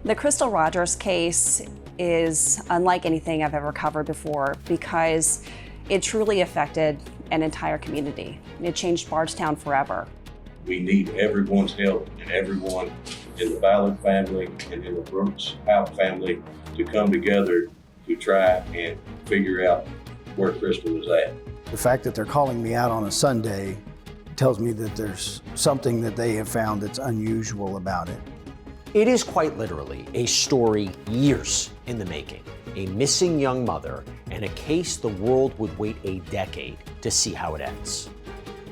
The Crystal Rogers case is unlike anything I've ever covered before because it truly affected an entire community. It changed Bardstown forever. We need everyone's help and everyone in the Ballard family and in the Brooks House family to come together to try and figure out where Crystal was at. The fact that they're calling me out on a Sunday tells me that there's something that they have found that's unusual about it. It is quite literally a story years in the making, a missing young mother, and a case the world would wait a decade to see how it ends.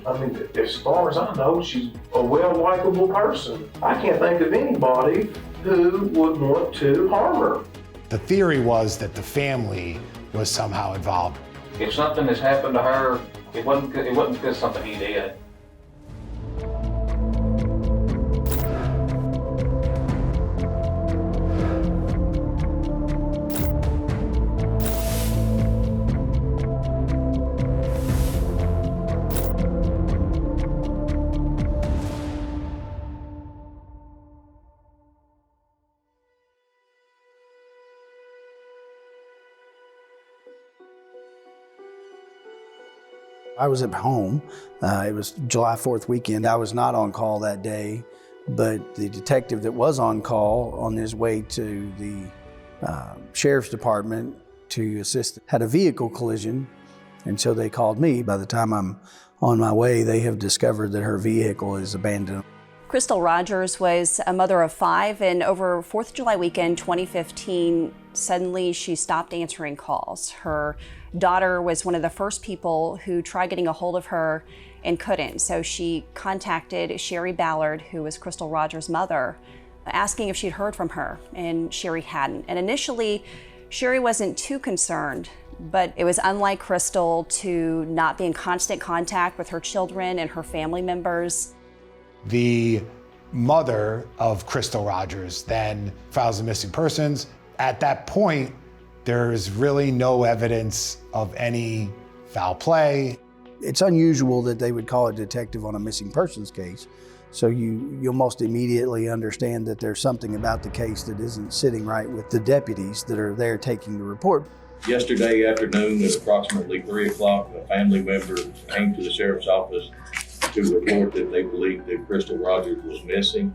I mean, as far as I know, she's a well-likable person. I can't think of anybody who would want to harm her. The theory was that the family was somehow involved. If something has happened to her, it wasn't because something he did. I was at home. It was July 4th weekend. I was not on call that day, but the detective that was on call on his way to the sheriff's department to assist had a vehicle collision, and so they called me. By the time I'm on my way, they have discovered that her vehicle is abandoned. Crystal Rogers was a mother of 5, and over 4th of July weekend 2015, suddenly she stopped answering calls. Her daughter was one of the first people who tried getting a hold of her and couldn't. So she contacted Sherry Ballard, who was Crystal Rogers' mother, asking if she'd heard from her, and Sherry hadn't. And initially, Sherry wasn't too concerned, but it was unlike Crystal to not be in constant contact with her children and her family members. The mother of Crystal Rogers then files a missing persons. At that point, there's really no evidence of any foul play. It's unusual that they would call a detective on a missing persons case, so you'll most immediately understand that there's something about the case that isn't sitting right with the deputies that are there taking the report. Yesterday afternoon at approximately 3 o'clock, a family member came to the sheriff's office to report that they believed that Crystal Rogers was missing.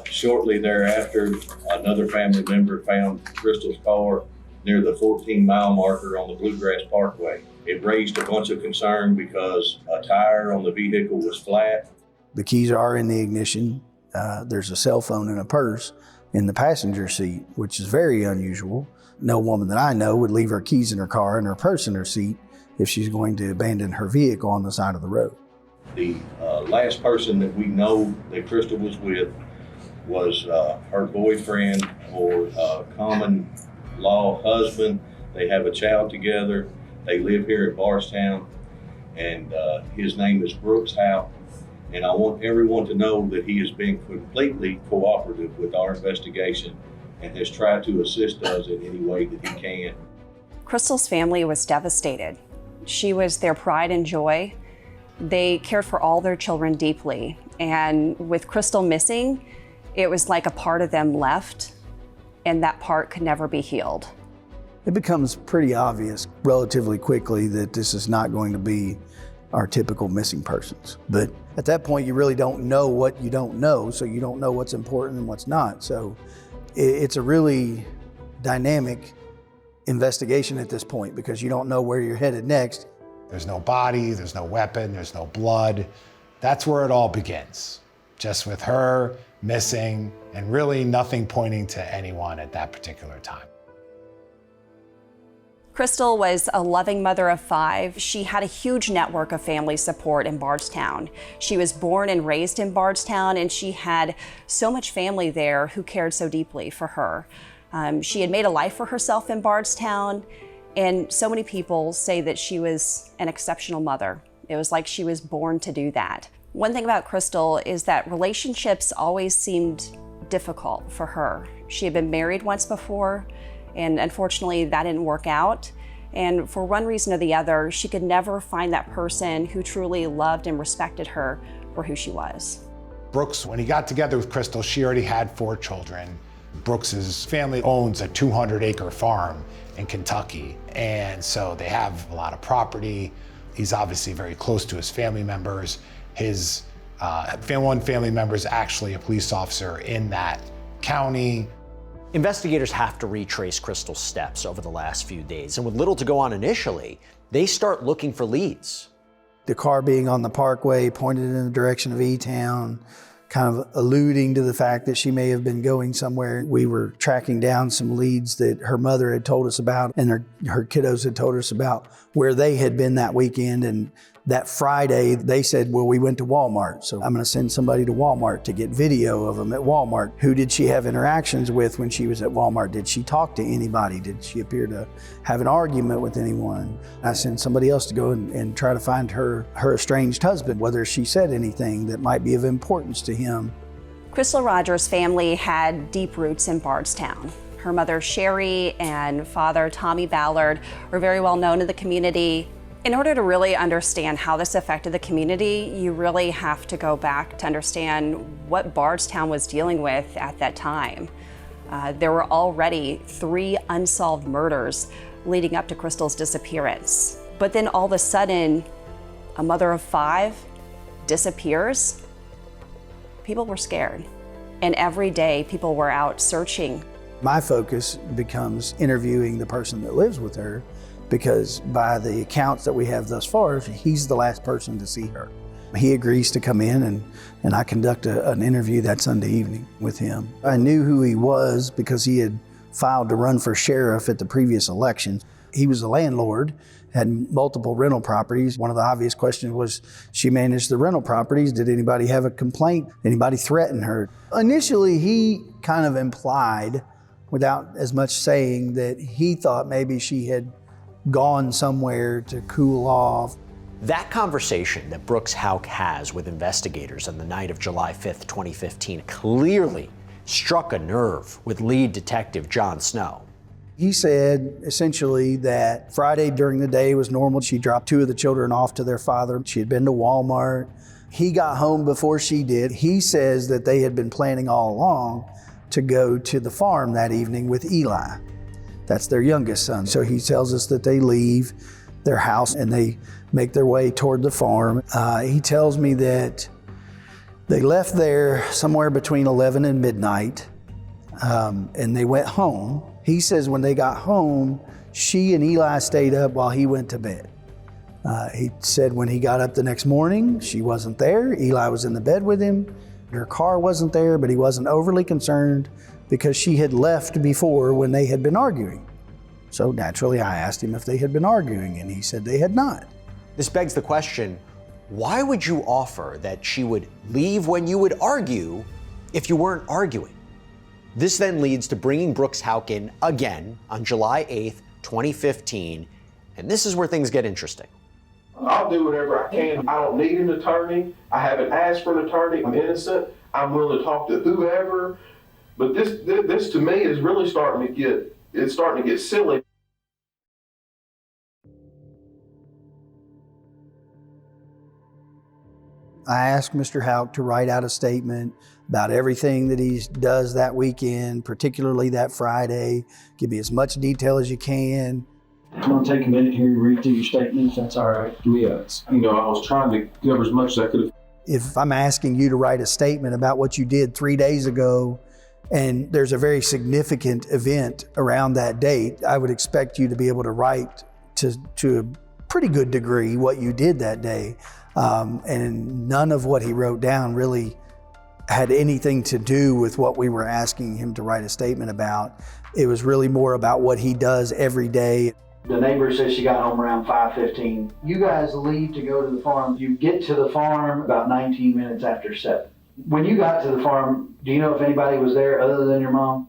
Shortly thereafter, another family member found Crystal's car near the 14-mile marker on the Bluegrass Parkway. It raised a bunch of concern because a tire on the vehicle was flat. The keys are in the ignition. There's a cell phone and a purse in the passenger seat, which is very unusual. No woman that I know would leave her keys in her car and her purse in her seat if she's going to abandon her vehicle on the side of the road. The last person that we know that Crystal was with was her boyfriend or common law husband. They have a child together. They live here in Bardstown, and his name is Brooks House. And I want everyone to know that he has been completely cooperative with our investigation and has tried to assist us in any way that he can. Crystal's family was devastated. She was their pride and joy. They cared for all their children deeply. And with Crystal missing, it was like a part of them left, and that part could never be healed. It becomes pretty obvious relatively quickly that this is not going to be our typical missing persons. But at that point, you really don't know what you don't know, so you don't know what's important and what's not. So it's a really dynamic investigation at this point because you don't know where you're headed next. There's no body, there's no weapon, there's no blood. That's where it all begins. Just with her missing and really nothing pointing to anyone at that particular time. Crystal was a loving mother of 5. She had a huge network of family support in Bardstown. She was born and raised in Bardstown, and she had so much family there who cared so deeply for her. She had made a life for herself in Bardstown, and so many people say that she was an exceptional mother. It was like she was born to do that. One thing about Crystal is that relationships always seemed difficult for her. She had been married once before, and unfortunately that didn't work out. And for one reason or the other, she could never find that person who truly loved and respected her for who she was. Brooks, when he got together with Crystal, she already had 4 children. Brooks's family owns a 200-acre farm in Kentucky, and so they have a lot of property. He's obviously very close to his family members. His one family member is actually a police officer in that county. Investigators have to retrace Crystal's steps over the last few days, and with little to go on initially, they start looking for leads. The car being on the parkway pointed in the direction of E-Town, kind of alluding to the fact that she may have been going somewhere. We were tracking down some leads that her mother had told us about, and her kiddos had told us about where they had been that weekend. And that Friday, they said, well, we went to Walmart, so I'm gonna send somebody to Walmart to get video of them at Walmart. Who did she have interactions with when she was at Walmart? Did she talk to anybody? Did she appear to have an argument with anyone? I sent somebody else to go and try to find her estranged husband, whether she said anything that might be of importance to him. Crystal Rogers' family had deep roots in Bardstown. Her mother, Sherry, and father, Tommy Ballard, were very well known in the community. In order to really understand how this affected the community, you really have to go back to understand what Bardstown was dealing with at that time. There were already 3 unsolved murders leading up to Crystal's disappearance. But then all of a sudden, a mother of 5 disappears. People were scared. And every day, people were out searching. My focus becomes interviewing the person that lives with her, because by the accounts that we have thus far, he's the last person to see her. He agrees to come in and I conduct an interview that Sunday evening with him. I knew who he was because he had filed to run for sheriff at the previous election. He was a landlord, had multiple rental properties. One of the obvious questions was, she managed the rental properties. Did anybody have a complaint? Anybody threaten her? Initially, he kind of implied, without as much saying, that he thought maybe she had gone somewhere to cool off. That conversation that Brooks Houck has with investigators on the night of July 5th, 2015 clearly struck a nerve with lead detective John Snow. He said essentially that Friday during the day was normal. She dropped 2 of the children off to their father. She had been to Walmart. He got home before she did. He says that they had been planning all along to go to the farm that evening with Eli. That's their youngest son. So he tells us that they leave their house and they make their way toward the farm. He tells me that they left there somewhere between 11 and midnight, and they went home. He says when they got home, she and Eli stayed up while he went to bed. He said when he got up the next morning, she wasn't there. Eli was in the bed with him. Her car wasn't there, but he wasn't overly concerned because she had left before when they had been arguing. So naturally, I asked him if they had been arguing, and he said they had not. This begs the question, why would you offer that she would leave when you would argue if you weren't arguing? This then leads to bringing Brooks Houck in again on July 8th, 2015, and this is where things get interesting. I'll do whatever I can. I don't need an attorney. I haven't asked for an attorney. I'm innocent. I'm willing to talk to whoever. But this to me is really starting to get silly. I asked Mr. Houck to write out a statement about everything that he does that weekend, particularly that Friday. Give me as much detail as you can. I'm going to take a minute here and read through your statement, if that's all right. Yes. I was trying to cover as much as I could. If I'm asking you to write a statement about what you did 3 days ago, and there's a very significant event around that date, I would expect you to be able to write to a pretty good degree what you did that day. And none of what he wrote down really had anything to do with what we were asking him to write a statement about. It was really more about what he does every day. The neighbor says she got home around 5:15. You guys leave to go to the farm. You get to the farm about 19 minutes after 7. When you got to the farm, do you know if anybody was there other than your mom?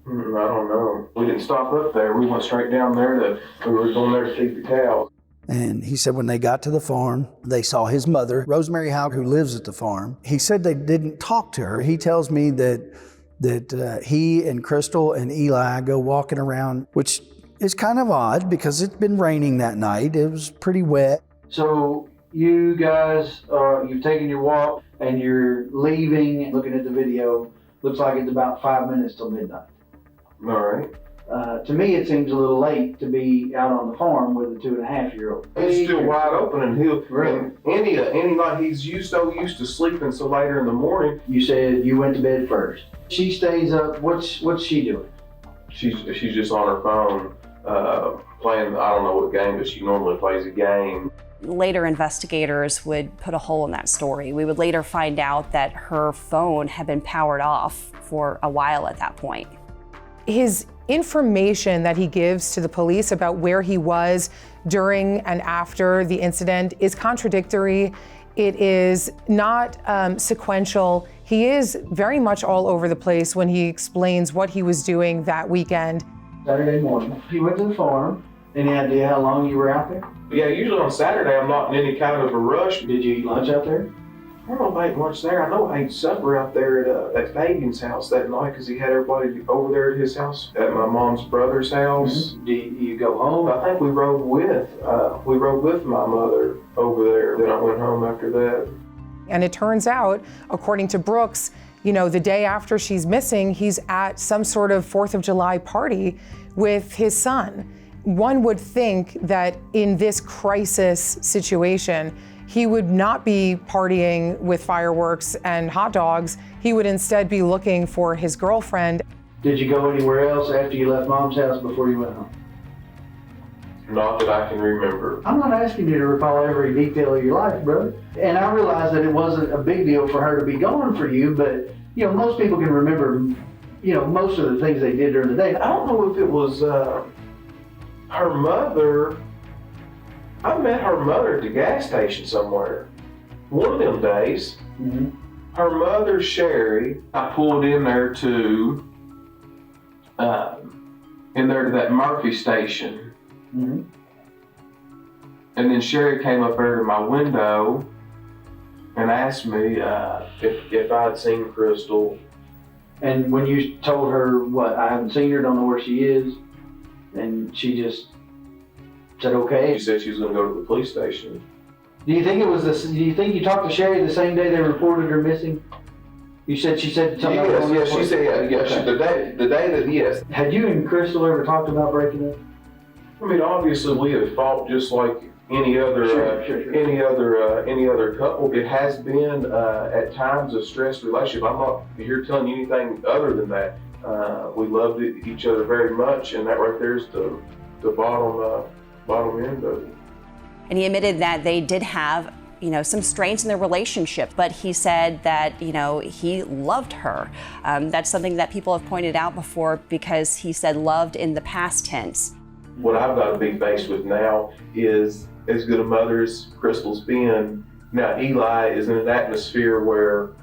I don't know. We didn't stop up there. We went straight down there. We were going there to feed the cows. And he said when they got to the farm, they saw his mother, Rosemary Houck, who lives at the farm. He said they didn't talk to her. He tells me that he and Crystal and Eli go walking around, which is kind of odd because it's been raining that night. It was pretty wet. So you guys, you've taken your walk and you're leaving, looking at the video Looks like it's about 5 minutes till midnight. All right. To me, it seems a little late to be out on the farm with a 2.5-year-old. It's still wide open, and Really? and any night he's so used to sleeping so later in the morning. You said you went to bed first. She stays up. What's she doing? She's just on her phone playing. I don't know what game, but she normally plays a game. Later investigators would put a hole in that story. We would later find out that her phone had been powered off for a while at that point. His information that he gives to the police about where he was during and after the incident is contradictory. It is not sequential. He is very much all over the place when he explains what he was doing that weekend. Saturday morning. You went to the farm. Any idea how long you were out there? Yeah, usually on Saturday I'm not in any kind of a rush. Did you eat lunch out there? I don't know if I ate lunch there. I know I ate supper out there at Fagan's house that night because he had everybody over there at his house, at my mom's brother's house. Do you go home? I think we rode with my mother over there. Then I went home after that. And it turns out, according to Brooks, the day after she's missing, he's at some sort of 4th of July party with his son. One would think that in this crisis situation, he would not be partying with fireworks and hot dogs. He would instead be looking for his girlfriend. Did you go anywhere else after you left Mom's house before you went home? Not that I can remember. I'm not asking you to recall every detail of your life, brother. And I realize that it wasn't a big deal for her to be gone for you, but most people can remember, most of the things they did during the day. I don't know if it was her mother. I met her mother at the gas station somewhere. One of them days, her mother, Sherry, I pulled in there to that Murphy station. And then Sherry came up there to my window and asked me if I'd seen Crystal. And when you told her, I haven't seen her, don't know where she is, and she just said, okay. She said she was going to go to the police station. Do you think you talked to Sherry the same day they reported her missing? She said something. Yes, she said, yes, the day that, yes. Had you and Crystal ever talked about breaking up? I mean, obviously we have fought just like any other any other couple. It has been at times a stressed relationship. I'm not here telling you anything other than that. We loved each other very much, and that right there is the bottom end of it. And he admitted that they did have, some strains in their relationship, but he said that, he loved her. That's something that people have pointed out before because he said loved in the past tense. What I've got to be faced with now is as good a mother as Crystal's been. Now Eli is in an atmosphere where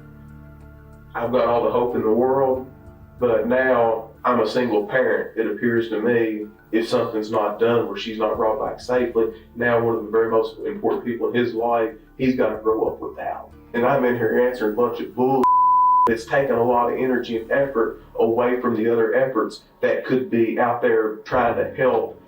I've got all the hope in the world, but now I'm a single parent. It appears to me if something's not done where she's not brought back safely, now one of the very most important people in his life, he's got to grow up without. And I'm in here answering a bunch of bull. It's taken a lot of energy and effort away from the other efforts that could be out there trying to help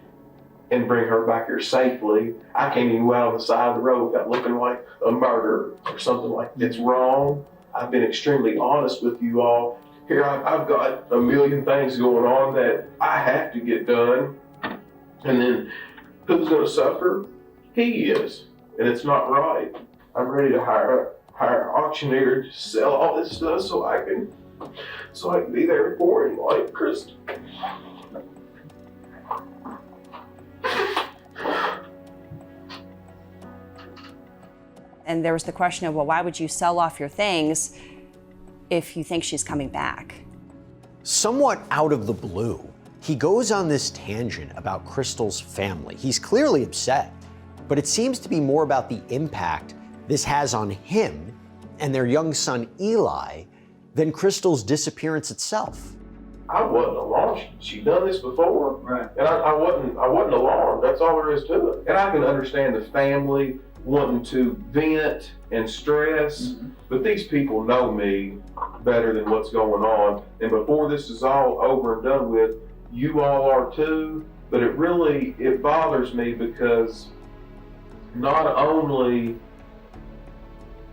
and bring her back here safely. I can't even go out on the side of the road without looking like a murderer or something like that. It's wrong. I've been extremely honest with you all. Here, I've got a million things going on that I have to get done. And then who's going to suffer? He is. And it's not right. I'm ready to hire an auctioneer to sell all this stuff so I can be there for him like Crystal. And there was the question of, well, why would you sell off your things if you think she's coming back? Somewhat out of the blue, he goes on this tangent about Crystal's family. He's clearly upset, but it seems to be more about the impact this has on him and their young son Eli than Crystal's disappearance itself. I wasn't alarmed. She'd done this before. Right. And I wasn't alarmed. That's all there is to it. And I can understand the family wanting to vent and stress, but these people know me better than what's going on. And before this is all over and done with, you all are too, but it bothers me because not only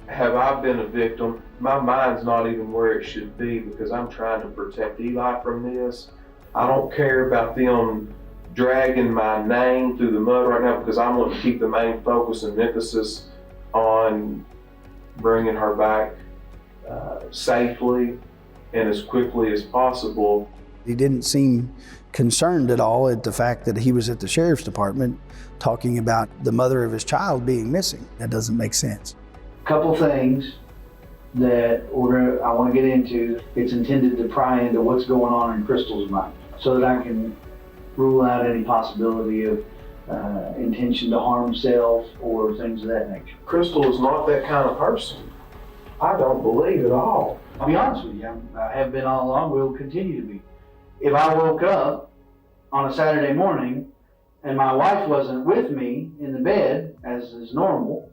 have I been a victim, My mind's not even where it should be because I'm trying to protect Eli from this. I don't care about them dragging my name through the mud right now because I want to keep the main focus and emphasis on bringing her back safely and as quickly as possible. He didn't seem concerned at all at the fact that he was at the sheriff's department talking about the mother of his child being missing. That doesn't make sense. Couple things that I want to get into. It's intended to pry into what's going on in Crystal's mind so that I can rule out any possibility of intention to harm self or things of that nature. Crystal is not that kind of person. I don't believe at all. I'll be honest with you, I have been all along, will continue to be. If I woke up on a Saturday morning and my wife wasn't with me in the bed, as is normal,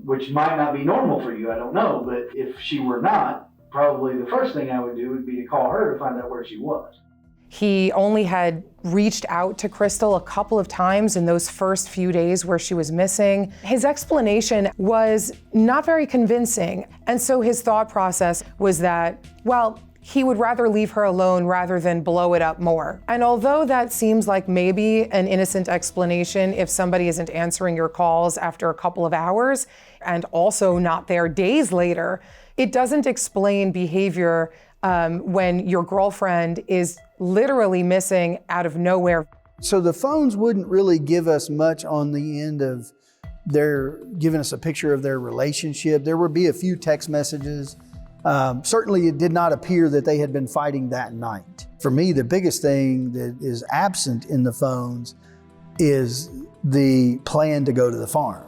which might not be normal for you, I don't know, but if she were not, probably the first thing I would do would be to call her to find out where she was. He only had reached out to Crystal a couple of times in those first few days where she was missing. His explanation was not very convincing. And so his thought process was that, well, he would rather leave her alone rather than blow it up more. And although that seems like maybe an innocent explanation if somebody isn't answering your calls after a couple of hours and also not there days later, it doesn't explain behavior when your girlfriend is literally missing out of nowhere. So the phones wouldn't really give us much on the end of their giving us a picture of their relationship. There would be a few text messages. Certainly it did not appear that they had been fighting that night. For me, the biggest thing that is absent in the phones is the plan to go to the farm.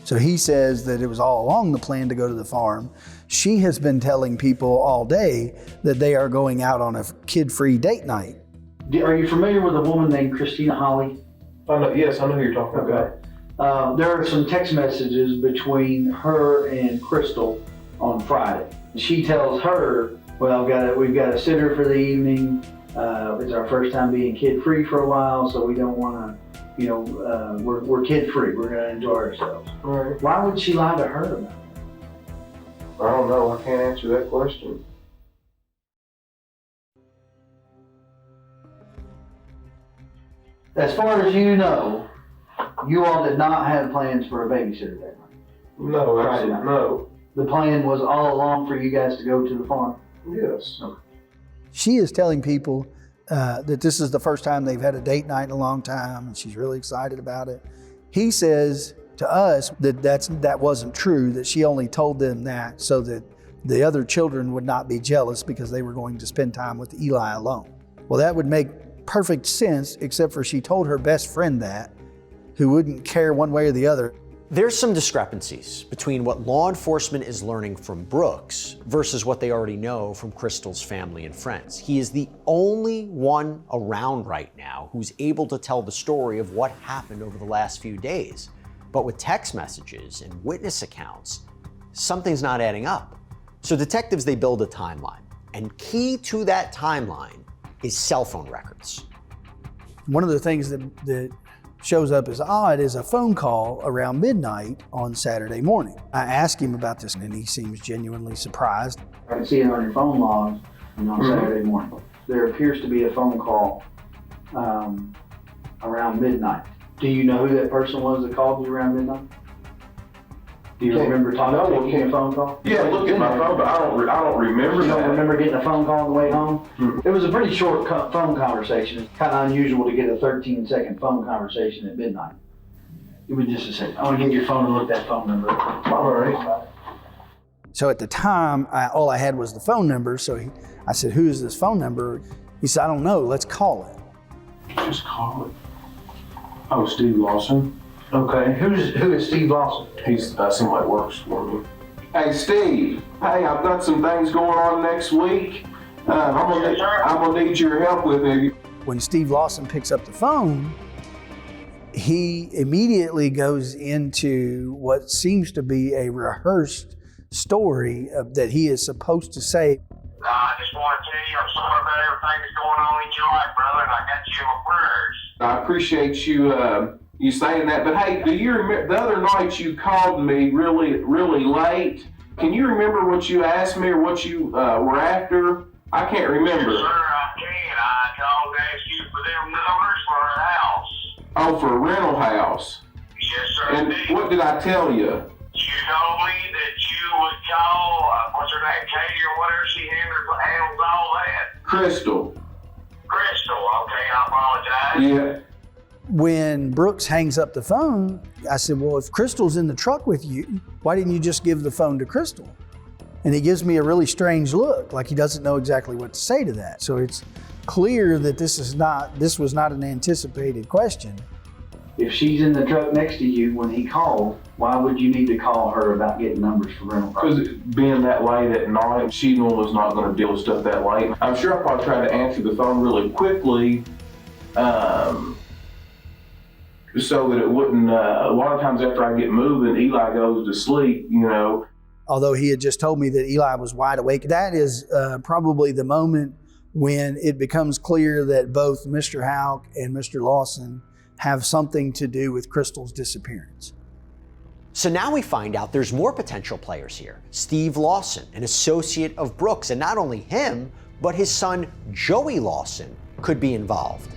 So he says that it was all along the plan to go to the farm. She has been telling people all day that they are going out on a kid-free date night. Are you familiar with a woman named Christina Holly? Yes, I know who you're talking about. There are some text messages between her and Crystal on Friday. She tells her, well, we've got a sitter for the evening. It's our first time being kid-free for a while, so we don't want to, we're kid-free. We're going to enjoy ourselves. Right. Why would she lie to her about it? I don't know. I can't answer that question. As far as you know, you all did not have plans for a babysitter that night. No, absolutely no. The plan was all along for you guys to go to the farm? Yes. Okay. She is telling people that this is the first time they've had a date night in a long time, and she's really excited about it. He says to us that that wasn't true, that she only told them that so that the other children would not be jealous because they were going to spend time with Eli alone. Well, that would make perfect sense, except for she told her best friend that, who wouldn't care one way or the other. There's some discrepancies between what law enforcement is learning from Brooks versus what they already know from Crystal's family and friends. He is the only one around right now who's able to tell the story of what happened over the last few days. But with text messages and witness accounts, something's not adding up. So detectives, they build a timeline. And key to that timeline is cell phone records. One of the things that shows up as odd is a phone call around midnight on Saturday morning. I asked him about this and he seems genuinely surprised. I can see it on your phone logs and on Saturday morning. There appears to be a phone call around midnight. Do you know who that person was that called you around midnight? Do you remember taking a phone call? Yeah, look at my phone, but I don't remember that. You don't remember getting a phone call on the way home? It was a pretty short phone conversation. It's kind of unusual to get a 13-second phone conversation at midnight. It was just a second. I want to get your phone and look that phone number up. All right. So at the time, all I had was the phone number. So I said, who is this phone number? He said, I don't know, let's call it. Just call it. Oh, Steve Lawson. Okay, who is Steve Lawson? He's somebody works for me. Hey, Steve. Hey, I've got some things going on next week. I'm gonna need your help with it. When Steve Lawson picks up the phone, he immediately goes into what seems to be a rehearsed story that he is supposed to say. I just want to tell you I'm sorry about everything that's going on in your life, brother, and I got you in my prayers. I appreciate you saying that, but hey, do you remember the other night you called me really late Can you remember what you asked me or what you were after? I can't remember. Yes, sir, I can. I called to ask you for them numbers for a house. Oh, for a rental house. Yes, sir. And indeed. what did I tell you? You told me that you would call, what's her name, Katie or whatever, she handles all that. Crystal. Crystal, okay, I apologize. Yeah. When Brooks hangs up the phone, I said, well, if Crystal's in the truck with you, why didn't you just give the phone to Crystal? And he gives me a really strange look, like he doesn't know exactly what to say to that. So it's clear that this was not an anticipated question. If she's in the truck next to you when he called, why would you need to call her about getting numbers for rental property? Because being that late at night, she normally is not going to deal with stuff that late. I'm sure I probably tried to answer the phone really quickly, so that it wouldn't, a lot of times after I get moving, Eli goes to sleep, you know. Although he had just told me that Eli was wide awake, that is probably the moment when it becomes clear that both Mr. Houck and Mr. Lawson have something to do with Crystal's disappearance. So now we find out there's more potential players here. Steve Lawson, an associate of Brooks, and not only him, but his son Joey Lawson could be involved.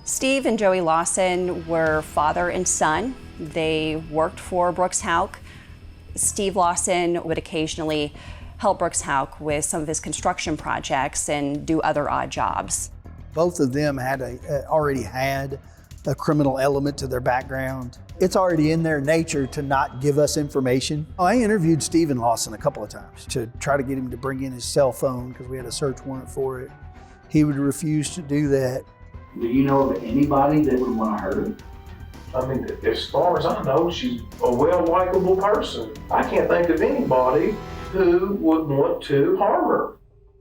Steve and Joey Lawson were father and son. They worked for Brooks Houck. Steve Lawson would occasionally help Brooks Houck with some of his construction projects and do other odd jobs. Both of them had already had a criminal element to their background. It's already in their nature to not give us information. I interviewed Stephen Lawson a couple of times to try to get him to bring in his cell phone because we had a search warrant for it. He would refuse to do that. Do you know of anybody that would want to hurt her? I mean, as far as I know, she's a well-likable person. I can't think of anybody who would want to harm her.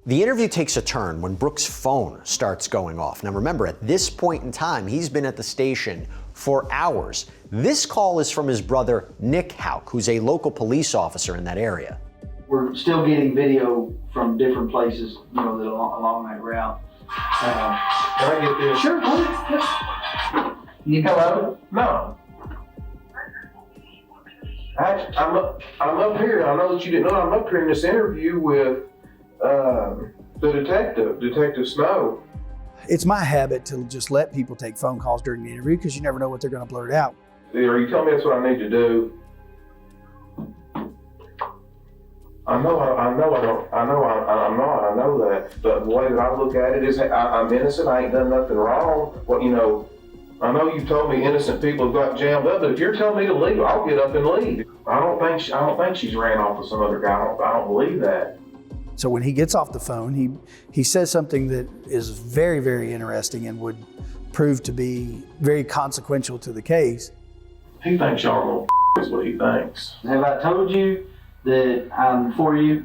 The interview takes a turn when Brooks' phone starts going off. Now remember, at this point in time, he's been at the station for hours. This call is from his brother, Nick Houck, who's a local police officer in that area. We're still getting video from different places, you know, that along that route. Can I get this? Sure, please. You Hello? No. I'm up here. I know that you didn't know I'm up here in this interview with the Detective Snow. It's my habit to just let people take phone calls during the interview because you never know what they're going to blurt out. Are you telling me that's what I need to do? I know that. But the way that I look at it is I'm innocent. I ain't done nothing wrong. Well, you know, I know you told me innocent people have got jammed up, but if you're telling me to leave, I'll get up and leave. I don't think she's ran off with some other guy. I don't believe that. So when he gets off the phone, he says something that is very, very interesting and would prove to be very consequential to the case. He thinks y'all little is what he thinks. Have I told you that I'm for you?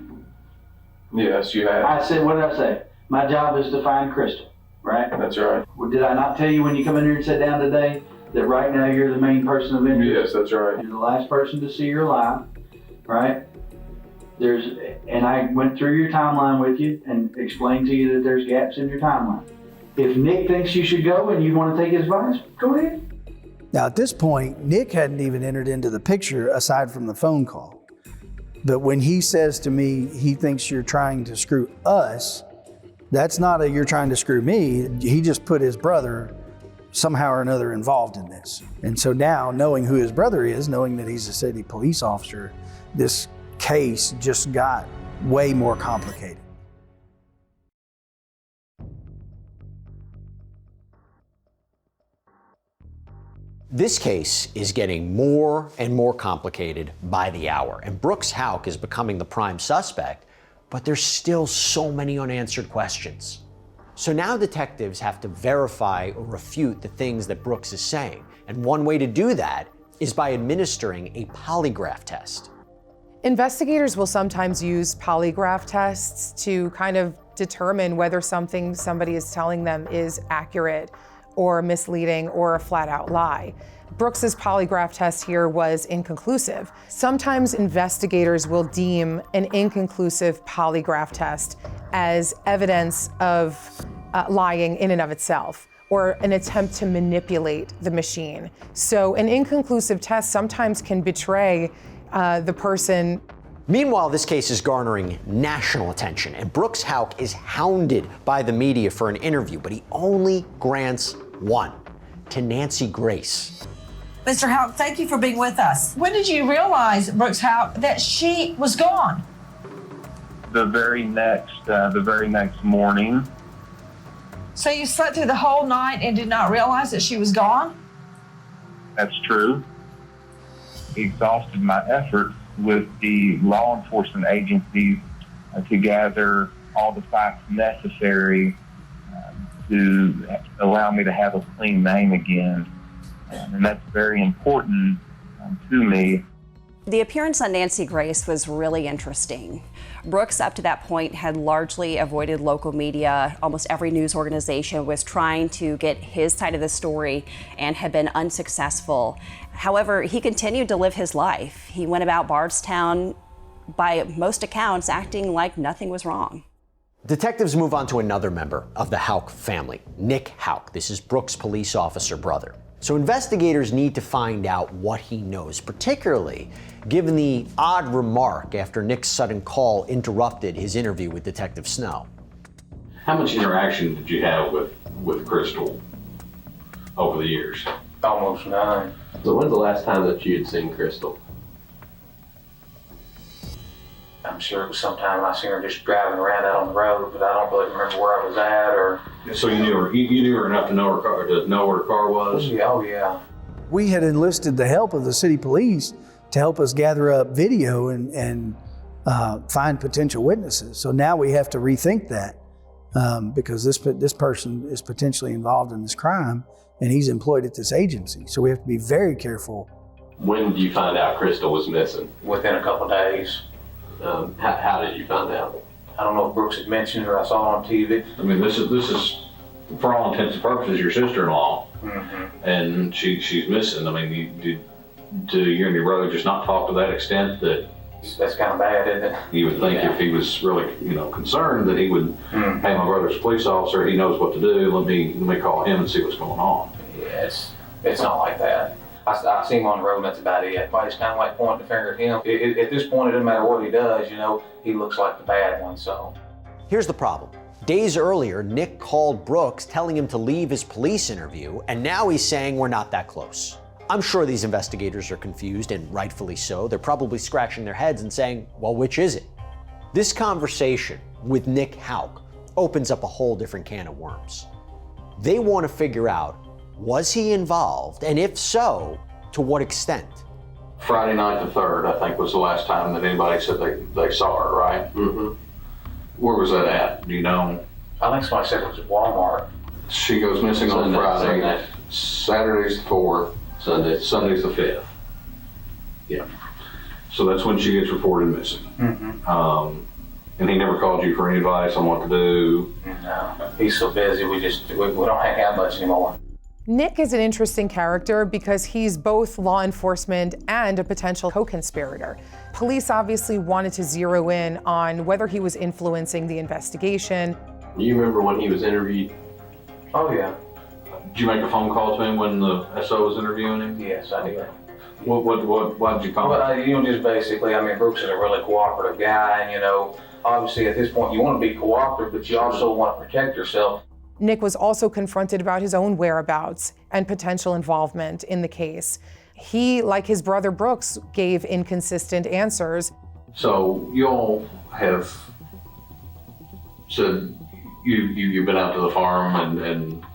Yes, you have. I said, what did I say? My job is to find Crystal, right? That's right. Well, did I not tell you when you come in here and sit down today that right now you're the main person of interest? Yes, that's right. You're the last person to see her alive, right? And I went through your timeline with you and explained to you that there's gaps in your timeline. If Nick thinks you should go and you want to take his advice, go ahead. Now at this point, Nick hadn't even entered into the picture aside from the phone call. But when he says to me, he thinks you're trying to screw us, that's not a you're trying to screw me. He just put his brother somehow or another involved in this. And so now, knowing who his brother is, knowing that he's a city police officer, this case just got way more complicated. This case is getting more and more complicated by the hour, and Brooks Houck is becoming the prime suspect, but there's still so many unanswered questions. So now detectives have to verify or refute the things that Brooks is saying, and one way to do that is by administering a polygraph test. Investigators will sometimes use polygraph tests to kind of determine whether something somebody is telling them is accurate or misleading or a flat out lie. Brooks's polygraph test here was inconclusive. Sometimes investigators will deem an inconclusive polygraph test as evidence of lying in and of itself, or an attempt to manipulate the machine. So an inconclusive test sometimes can betray the person. Meanwhile, this case is garnering national attention, and Brooks Houck is hounded by the media for an interview, but he only grants one, to Nancy Grace. Mr. Houck, thank you for being with us. When did you realize, Brooks Houck, that she was gone? The very next morning. So you slept through the whole night and did not realize that she was gone? That's true. Exhausted my efforts with the law enforcement agencies to gather all the facts necessary to allow me to have a clean name again. And that's very important to me. The appearance on Nancy Grace was really interesting. Brooks, up to that point, had largely avoided local media. Almost every news organization was trying to get his side of the story and had been unsuccessful. However, he continued to live his life. He went about Bardstown, by most accounts, acting like nothing was wrong. Detectives move on to another member of the Houck family, Nick Houck. This is Brooks' police officer brother. So investigators need to find out what he knows, particularly given the odd remark after Nick's sudden call interrupted his interview with Detective Snow. How much interaction did you have with Crystal over the years? Almost none. So when's the last time that you had seen Crystal? I'm sure it was sometime I seen her just driving around out on the road, but I don't really remember where I was at or. So you knew her enough to know her car, to know where her car was? Oh yeah. We had enlisted the help of the city police to help us gather up video and find potential witnesses. So now we have to rethink that because this person is potentially involved in this crime and he's employed at this agency. So we have to be very careful. When did you find out Crystal was missing? Within a couple of days. How did you find out? I don't know if Brooks had mentioned it or I saw it on TV. I mean, this is for all intents and purposes your sister-in-law, and she's missing. I mean, do you and your brother just not talk to that extent that? That's kind of bad, isn't it? You would think if he was really, concerned that he would, hey, my brother's a police officer, he knows what to do. Let me call him and see what's going on. Yeah, it's not like that. I see him on the road and that's about it. Everybody's kind of like pointing the finger at him. At this point, it doesn't matter what he does, he looks like the bad one, so. Here's the problem. Days earlier, Nick called Brooks telling him to leave his police interview, and now he's saying we're not that close. I'm sure these investigators are confused, and rightfully so. They're probably scratching their heads and saying, well, which is it? This conversation with Nick Houck opens up a whole different can of worms. They want to figure out, was he involved? And if so, to what extent? Friday night the 3rd, I think, was the last time that anybody said they saw her, right? Mm-hmm. Where was that at? Do you know? I think somebody said it was at Walmart. She goes missing on Friday. Saturday's the 4th. Sunday's the 5th. Yeah. So that's when she gets reported missing. Mm-hmm. And he never called you for any advice on what to do? No, he's so busy, we don't hang out much anymore. Nick is an interesting character because he's both law enforcement and a potential co-conspirator. Police obviously wanted to zero in on whether he was influencing the investigation. Do you remember when he was interviewed? Oh yeah. Did you make a phone call to him when the SO was interviewing him? Yes, I did. Why did you call him? Well, just basically, Brooks is a really cooperative guy, and obviously at this point you want to be cooperative, but you also want to protect yourself. Nick was also confronted about his own whereabouts and potential involvement in the case. He, like his brother Brooks, gave inconsistent answers. So you all have said you've been out to the farm and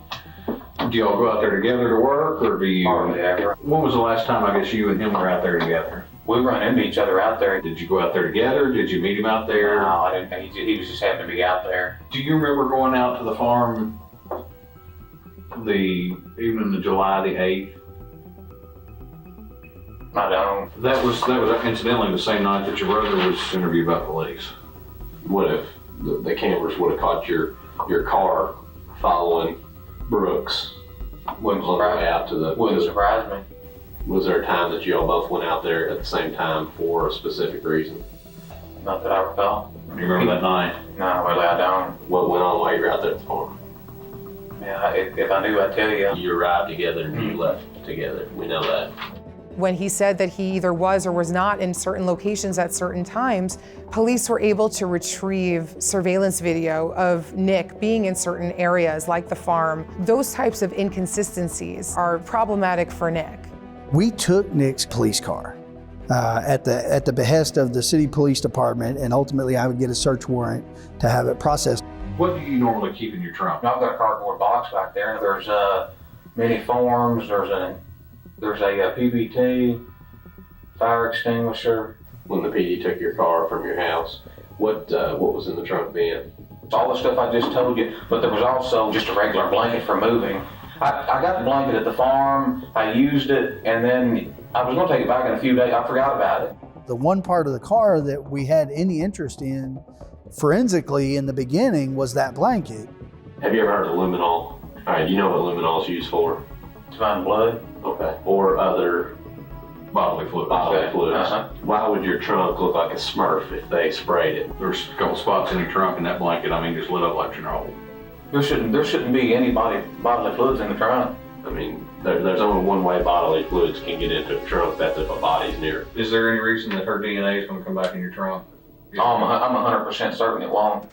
do y'all go out there together to work, or do you? When was the last time, I guess, you and him were out there together? We run into each other out there. Did you go out there together? Did you meet him out there? No, I didn't. He was just happened to be out there. Do you remember going out to the farm the evening of July the 8th? I don't. That was incidentally the same night that your brother was interviewed by police. What if the cameras would have caught your car following Brooks? Wouldn't surprise me. Was there a time that you all both went out there at the same time for a specific reason? Not that I recall. Do you remember that night? No, really, I don't. What went on while you were out there at the farm? Yeah, if I knew, I'd tell you. You arrived together and you left together. We know that. When he said that he either was or was not in certain locations at certain times, police were able to retrieve surveillance video of Nick being in certain areas like the farm. Those types of inconsistencies are problematic for Nick. We took Nick's police car at the behest of the city police department, and ultimately I would get a search warrant to have it processed. What do you normally keep in your trunk? I've got a cardboard box back there. There's many forms. There's a PBT, fire extinguisher. When the PD took your car from your house, what was in the trunk then? All the stuff I just told you, but there was also just a regular blanket for moving. I got the blanket at the farm, I used it, and then I was gonna take it back in a few days. I forgot about it. The one part of the car that we had any interest in forensically in the beginning was that blanket. Have you ever heard of luminol? All right, you know what luminol is used for? To find blood. Okay. Or other bodily fluids. Uh-huh. Why would your trunk look like a Smurf if they sprayed it? There's a couple spots in your trunk, and that blanket, just lit up like Chernobyl. There shouldn't be any bodily fluids in the trunk. There's only one way bodily fluids can get into a trunk. That's if a body's near it. Is there any reason that her DNA is going to come back in your trunk? I'm 100% certain it won't.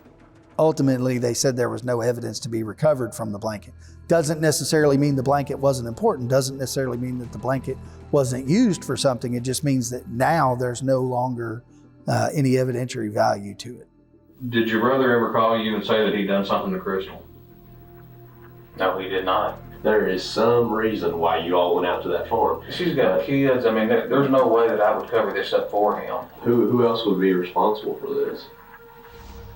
Ultimately, they said there was no evidence to be recovered from the blanket. Doesn't necessarily mean the blanket wasn't important, doesn't necessarily mean that the blanket wasn't used for something. It just means that now there's no longer any evidentiary value to it. Did your brother ever call you and say that he'd done something to Crystal? No, he did not. There is some reason why you all went out to that farm. She's got kids. There's no way that I would cover this up for him. Who else would be responsible for this?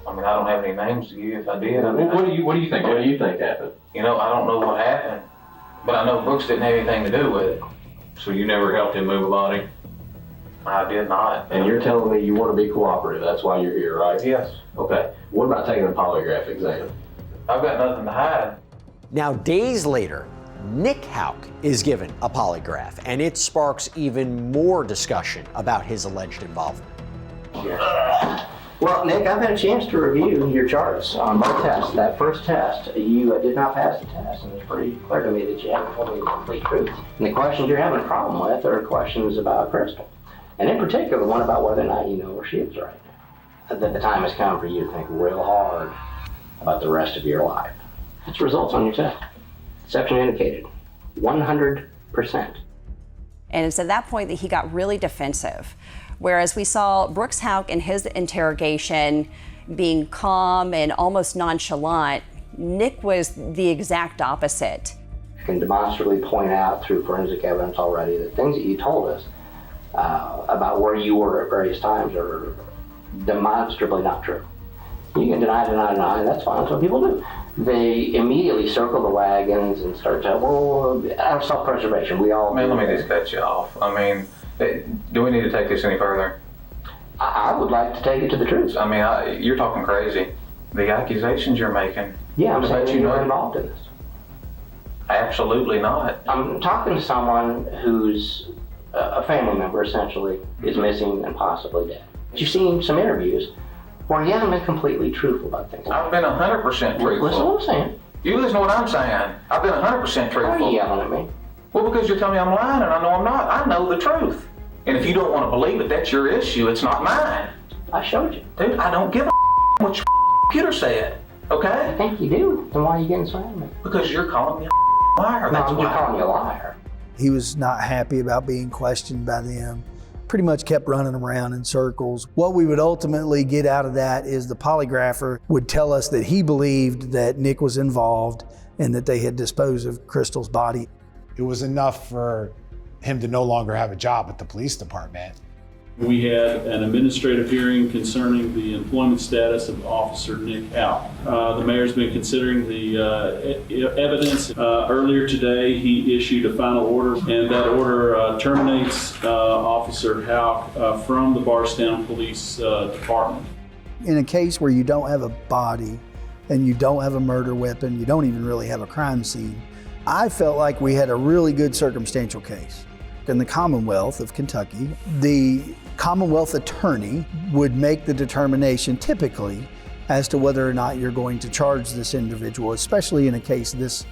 I don't have any names to give you. If I did, what do you think? What do you think happened? I don't know what happened, but I know Brooks didn't have anything to do with it. So you never helped him move a body? I did not. And you're telling me you want to be cooperative. That's why you're here, right? Yes. Okay. What about taking a polygraph exam? I've got nothing to hide. Now, days later, Nick Houck is given a polygraph, and it sparks even more discussion about his alleged involvement. Well, Nick, I've had a chance to review your charts on both tests. That first test, you did not pass the test, and it's pretty clear to me that you haven't told me the complete truth. And the questions you're having a problem with are questions about Crystal. And in particular, the one about whether or not you know where she is right now. That the time has come for you to think real hard about the rest of your life. That's results on your test. Deception indicated, 100%. And it's at that point that he got really defensive. Whereas we saw Brooks Houck in his interrogation being calm and almost nonchalant, Nick was the exact opposite. You can demonstrably point out through forensic evidence already that things that you told us about where you were at various times are demonstrably not true. You can deny, that's fine, that's what people do. They immediately circle the wagons and start to, out of self-preservation, we all... Man, let me just cut you off. Do we need to take this any further? I would like to take it to the truth. You're talking crazy. The accusations you're making. Yeah, I'm saying you're involved in this. Absolutely not. I'm talking to someone who's a family member, essentially, is missing and possibly dead. You've seen some interviews where he hasn't been completely truthful about things. I've been 100% truthful. Listen to what I'm saying. You listen to what I'm saying. I've been 100% truthful. Why are you yelling at me? Well, because you're telling me I'm lying and I know I'm not. I know the truth. And if you don't want to believe it, that's your issue. It's not mine. I showed you. Dude, I don't give a what your computer said. Okay? I think you do. Then why are you getting so angry? Because you're calling me a liar. That's why. You're calling me a liar. He was not happy about being questioned by them. Pretty much kept running around in circles. What we would ultimately get out of that is the polygrapher would tell us that he believed that Nick was involved and that they had disposed of Crystal's body. It was enough for him to no longer have a job at the police department. We had an administrative hearing concerning the employment status of Officer Nick Houck. The mayor's been considering the evidence. Earlier today, he issued a final order, and that order terminates Officer Houck from the Bardstown Police Department. In a case where you don't have a body and you don't have a murder weapon, you don't even really have a crime scene, I felt like we had a really good circumstantial case. In the Commonwealth of Kentucky, the Commonwealth attorney would make the determination typically as to whether or not you're going to charge this individual, especially in a case this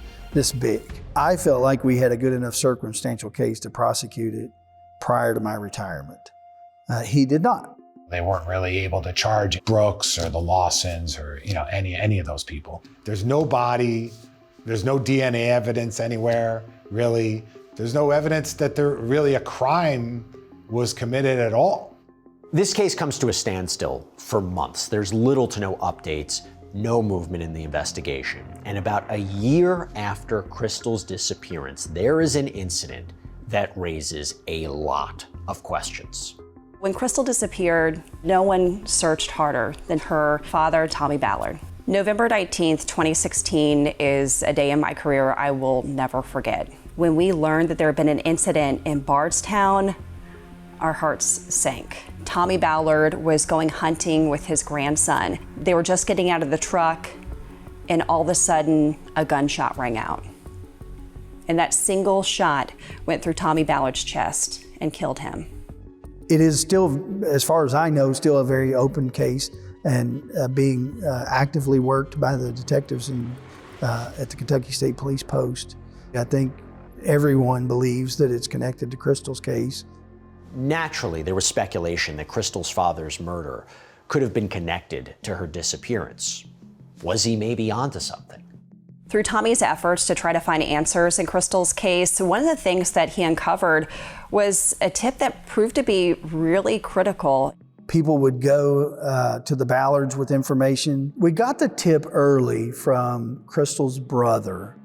big. I felt like we had a good enough circumstantial case to prosecute it prior to my retirement. He did not. They weren't really able to charge Brooks or the Lawsons or any of those people. There's no body, there's no DNA evidence anywhere, really. There's no evidence that there really a crime was committed at all. This case comes to a standstill for months. There's little to no updates, no movement in the investigation. And about a year after Crystal's disappearance, there is an incident that raises a lot of questions. When Crystal disappeared, no one searched harder than her father, Tommy Ballard. November 19th, 2016 is a day in my career I will never forget. When we learned that there had been an incident in Bardstown, our hearts sank. Tommy Ballard was going hunting with his grandson. They were just getting out of the truck, and all of a sudden, a gunshot rang out. And that single shot went through Tommy Ballard's chest and killed him. It is still, as far as I know, still a very open case and being actively worked by the detectives at the Kentucky State Police Post. I think everyone believes that it's connected to Crystal's case. Naturally, there was speculation that Crystal's father's murder could have been connected to her disappearance. Was he maybe onto something? Through Tommy's efforts to try to find answers in Crystal's case, one of the things that he uncovered was a tip that proved to be really critical. People would go to the Ballards with information. We got the tip early from Crystal's brother.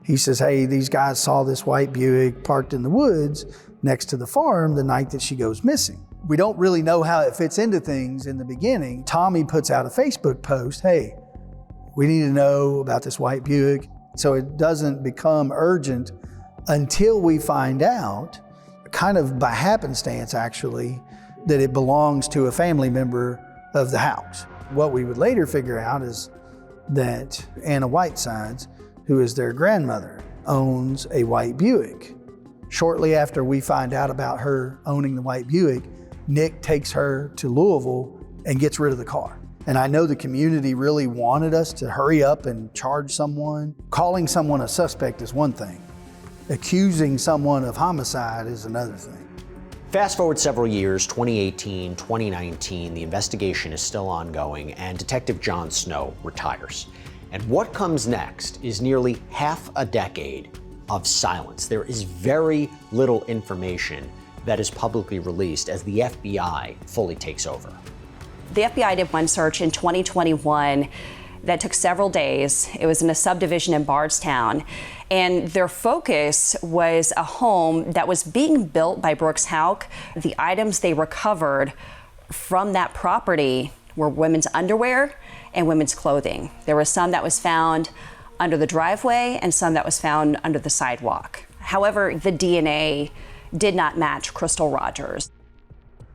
He says, hey, these guys saw this white Buick parked in the woods next to the farm the night that she goes missing. We don't really know how it fits into things in the beginning. Tommy puts out a Facebook post, hey, we need to know about this white Buick. So it doesn't become urgent until we find out, kind of by happenstance actually, that it belongs to a family member of the house. What we would later figure out is that Anna Whitesides, who is their grandmother, owns a white Buick. Shortly after we find out about her owning the white Buick, Nick takes her to Louisville and gets rid of the car. And I know the community really wanted us to hurry up and charge someone. Calling someone a suspect is one thing. Accusing someone of homicide is another thing. Fast forward several years, 2018, 2019, the investigation is still ongoing, and Detective John Snow retires. And what comes next is nearly half a decade of silence. There is very little information that is publicly released as the FBI fully takes over. The FBI did one search in 2021 that took several days. It was in a subdivision in Bardstown, and their focus was a home that was being built by Brooks Houck. The items they recovered from that property were women's underwear and women's clothing. There was some that was found under the driveway and some that was found under the sidewalk. However, the DNA did not match Crystal Rogers.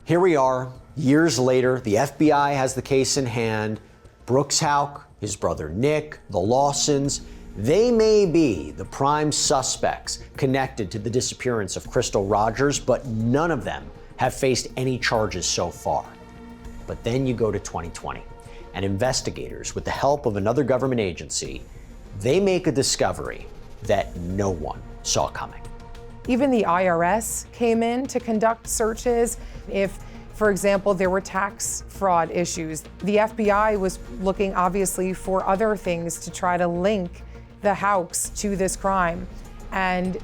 Here we are, years later, the FBI has the case in hand. Brooks Houck, his brother Nick, the Lawsons, they may be the prime suspects connected to the disappearance of Crystal Rogers, but none of them have faced any charges so far. But then you go to 2020, and investigators, with the help of another government agency, they make a discovery that no one saw coming. Even the IRS came in to conduct searches. If, for example, there were tax fraud issues, the FBI was looking obviously for other things to try to link the Houcks to this crime. And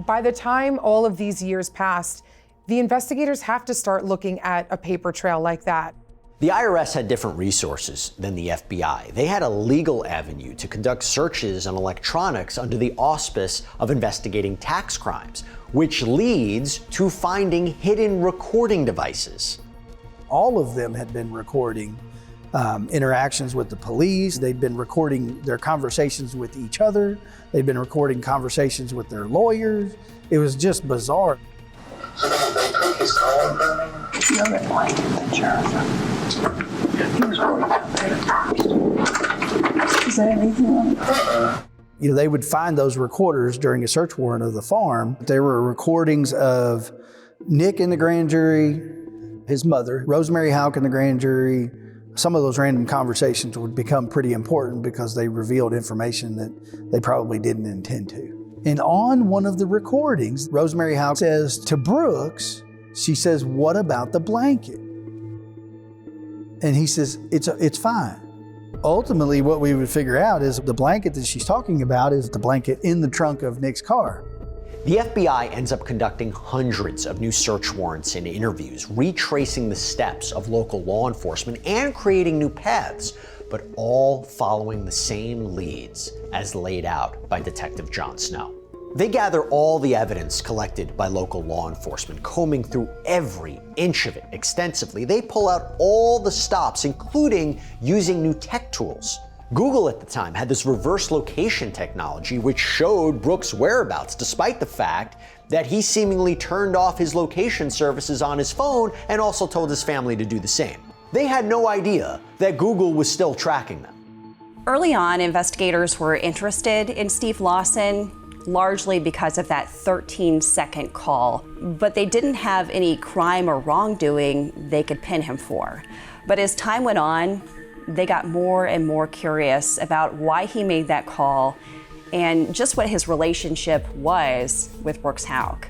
by the time all of these years passed, the investigators have to start looking at a paper trail like that. The IRS had different resources than the FBI. They had a legal avenue to conduct searches on electronics under the auspice of investigating tax crimes, which leads to finding hidden recording devices. All of them had been recording interactions with the police. They'd been recording their conversations with each other. They'd been recording conversations with their lawyers. It was just bizarre. They took his call from the other blanket and sheriff. He was already out there. Is there anything on it? You know, they would find those recorders during a search warrant of the farm. There were recordings of Nick in the grand jury, his mother, Rosemary Houck in the grand jury. Some of those random conversations would become pretty important because they revealed information that they probably didn't intend to. And on one of the recordings, Rosemary Houck says to Brooks, she says, "What about the blanket?" And he says, it's fine. Ultimately, what we would figure out is the blanket that she's talking about is the blanket in the trunk of Nick's car. The FBI ends up conducting hundreds of new search warrants and interviews, retracing the steps of local law enforcement and creating new paths, but all following the same leads as laid out by Detective John Snow. They gather all the evidence collected by local law enforcement, combing through every inch of it extensively. They pull out all the stops, including using new tech tools. Google at the time had this reverse location technology which showed Brooks' whereabouts, despite the fact that he seemingly turned off his location services on his phone and also told his family to do the same. They had no idea that Google was still tracking them. Early on, investigators were interested in Steve Lawson, largely because of that 13-second call, but they didn't have any crime or wrongdoing they could pin him for. But as time went on, they got more and more curious about why he made that call and just what his relationship was with Brooks Houck.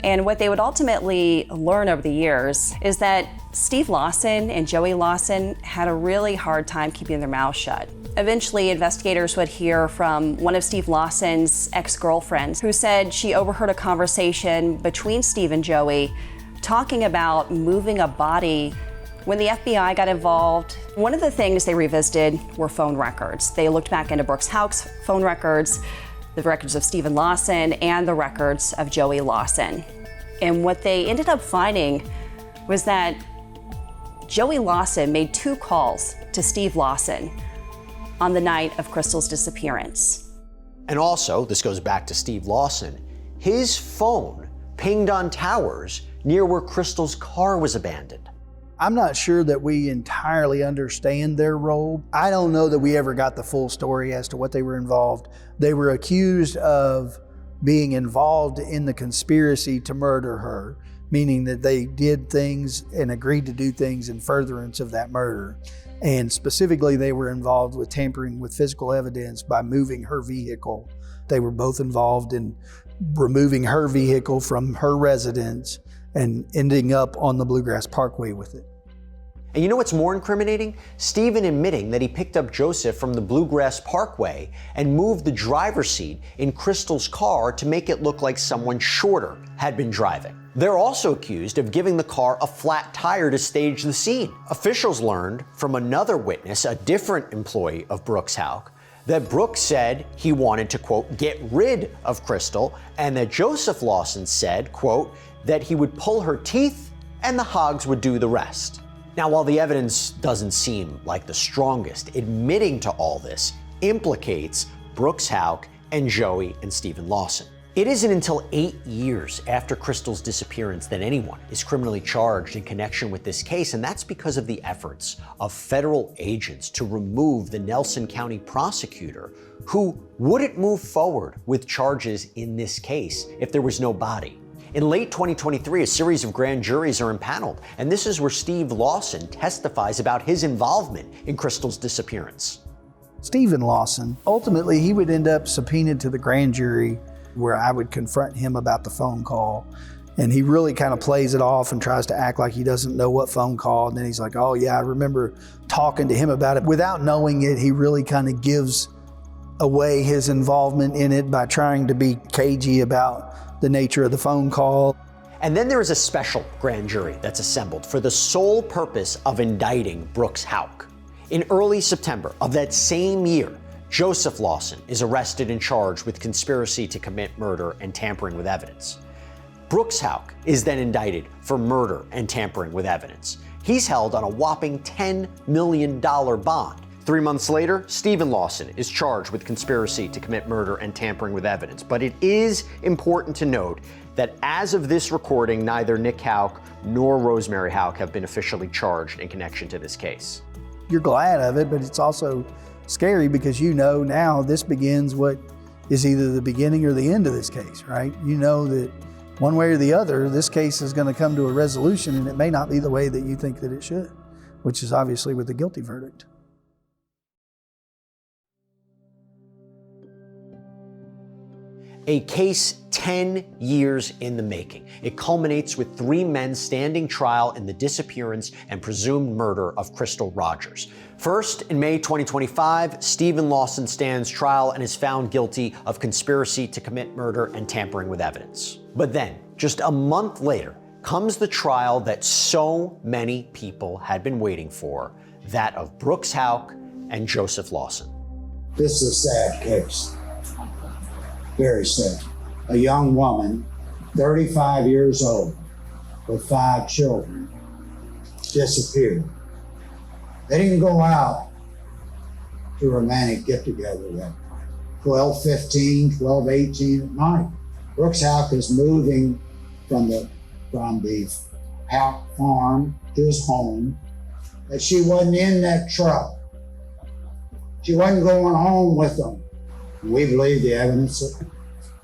And what they would ultimately learn over the years is that Steve Lawson and Joey Lawson had a really hard time keeping their mouths shut. Eventually, investigators would hear from one of Steve Lawson's ex-girlfriends who said she overheard a conversation between Steve and Joey talking about moving a body. When the FBI got involved, one of the things they revisited were phone records. They looked back into Brooks Houck's phone records, the records of Stephen Lawson, and the records of Joey Lawson. And what they ended up finding was that Joey Lawson made 2 calls to Steve Lawson on the night of Crystal's disappearance. And also, this goes back to Steve Lawson, his phone pinged on towers near where Crystal's car was abandoned. I'm not sure that we entirely understand their role. I don't know that we ever got the full story as to what they were involved. They were accused of being involved in the conspiracy to murder her, meaning that they did things and agreed to do things in furtherance of that murder. And specifically, they were involved with tampering with physical evidence by moving her vehicle. They were both involved in removing her vehicle from her residence and ending up on the Bluegrass Parkway with it. And you know what's more incriminating? Stephen admitting that he picked up Joseph from the Bluegrass Parkway and moved the driver's seat in Crystal's car to make it look like someone shorter had been driving. They're also accused of giving the car a flat tire to stage the scene. Officials learned from another witness, a different employee of Brooks Houck, that Brooks said he wanted to, quote, get rid of Crystal, and that Joseph Lawson said, quote, that he would pull her teeth and the hogs would do the rest. Now, while the evidence doesn't seem like the strongest, admitting to all this implicates Brooks Houck and Joey and Stephen Lawson. It isn't until 8 years after Crystal's disappearance that anyone is criminally charged in connection with this case, and that's because of the efforts of federal agents to remove the Nelson County prosecutor who wouldn't move forward with charges in this case if there was no body. In late 2023, a series of grand juries are impaneled, and this is where Steve Lawson testifies about his involvement in Crystal's disappearance. Stephen Lawson, ultimately he would end up subpoenaed to the grand jury where I would confront him about the phone call. And he really kind of plays it off and tries to act like he doesn't know what phone call. And then he's like, oh yeah, I remember talking to him about it. Without knowing it, he really kind of gives away his involvement in it by trying to be cagey about the nature of the phone call. And then there is a special grand jury that's assembled for the sole purpose of indicting Brooks Houck. In early September of that same year, Joseph Lawson is arrested and charged with conspiracy to commit murder and tampering with evidence. Brooks Houck is then indicted for murder and tampering with evidence. He's held on a whopping $10 million bond. 3 months later, Stephen Lawson is charged with conspiracy to commit murder and tampering with evidence. But it is important to note that as of this recording, neither Nick Houck nor Rosemary Houck have been officially charged in connection to this case. You're glad of it, but it's also scary because you know now this begins what is either the beginning or the end of this case, right? You know that one way or the other, this case is going to come to a resolution, and it may not be the way that you think that it should, which is obviously with the guilty verdict. A case 10 years in the making. It culminates with 3 men standing trial in the disappearance and presumed murder of Crystal Rogers. First, in May 2025, Stephen Lawson stands trial and is found guilty of conspiracy to commit murder and tampering with evidence. But then, just a month later, comes the trial that so many people had been waiting for, that of Brooks Houck and Joseph Lawson. This is a sad case. Very sad. A young woman, 35 years old, with 5 children, disappeared. They didn't go out to romantic get-together at 12:15, 12:18 at night. Brooks Houck is moving from the Houck farm to his home, that she wasn't in that truck. She wasn't going home with them. We believe the evidence